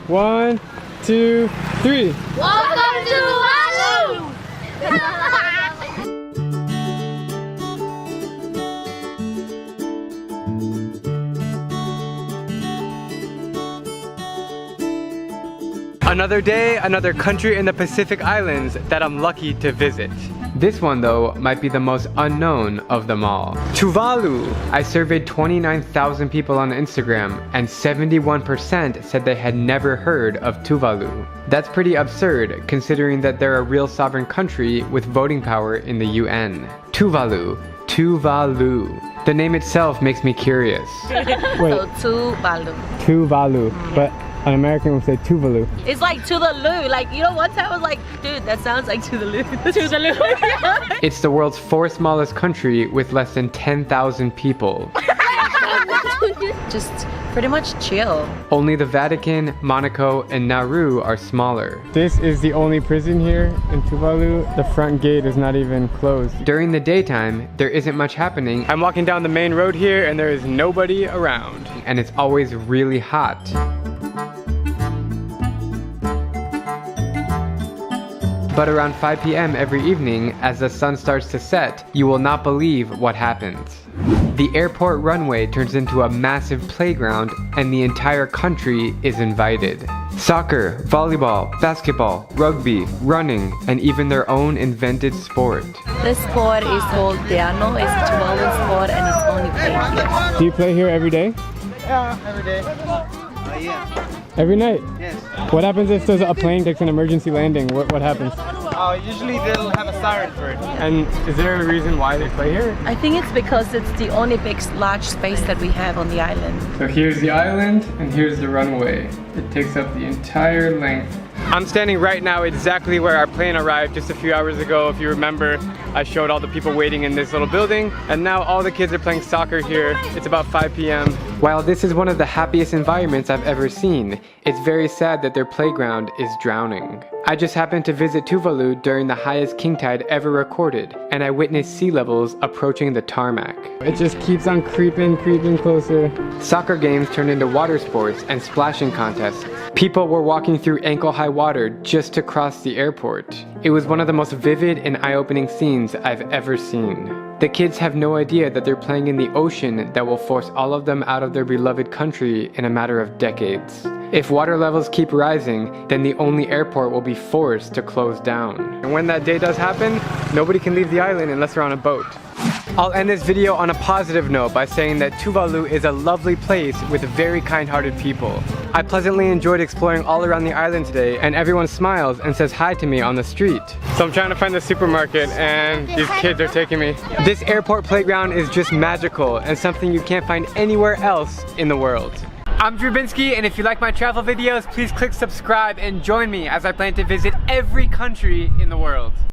1, 2, 3. Welcome to tuvalu! Another day, another country in the Pacific Islands that I'm lucky to visit. This one though might be the most unknown of them all. Tuvalu! I surveyed 29,000 people on Instagram and 71% said they had never heard of Tuvalu. That's pretty absurd considering that they're a real sovereign country with voting power in the UN. Tuvalu. Tuvalu. The name itself makes me curious. Wait. So tuvalu. Tuvalu. But an American would say Tuvalu. It's like to the loo. Like, you know, one time I was like, dude, that sounds like to the loo. To the loo. It's the world's fourth smallest country with less than 10,000 people. Just pretty much chill. Only the Vatican, Monaco, and Nauru are smaller. This is the only prison here in Tuvalu. The front gate is not even closed. During the daytime, there isn't much happening. I'm walking down the main road here and there is nobody around. And it's always really hot. But around 5 p.m. every evening, as the sun starts to set, you will not believe what happens. The airport runway turns into a massive playground and the entire country is invited. Soccer, volleyball, basketball, rugby, running, and even their own invented sport. This sport is called piano. It's a Tuvalu sport and it's only played here. Do you play here every day? Yeah, every day. Yeah. Every night? Yes. What happens if there's a plane takes an emergency landing? What happens? Usually they'll have a siren for it. And is there a reason why they play here? I think it's because it's the only big, large space that we have on the island. So here's the island and here's the runway. It takes up the entire length. I'm standing right now exactly where our plane arrived just a few hours ago. If you remember, I showed all the people waiting in this little building, and now all the kids are playing soccer here. It's about 5 p.m. While this is one of the happiest environments I've ever seen, it's very sad that their playground is drowning. I just happened to visit Tuvalu during the highest king tide ever recorded, and I witnessed sea levels approaching the tarmac. It just keeps on creeping closer. Soccer games turned into water sports and splashing contests. People were walking through ankle-high water just to cross the airport. It was one of the most vivid and eye-opening scenes I've ever seen. The kids have no idea that they're playing in the ocean that will force all of them out of their beloved country in a matter of decades. If water levels keep rising, then the only airport will be forced to close down. And when that day does happen, nobody can leave the island unless they're on a boat. I'll end this video on a positive note by saying that Tuvalu is a lovely place with very kind-hearted people. I pleasantly enjoyed exploring all around the island today, and everyone smiles and says hi to me on the street. So I'm trying to find the supermarket and these kids are taking me. This airport playground is just magical and something you can't find anywhere else in the world. I'm Drubinski, and if you like my travel videos, please click subscribe and join me as I plan to visit every country in the world.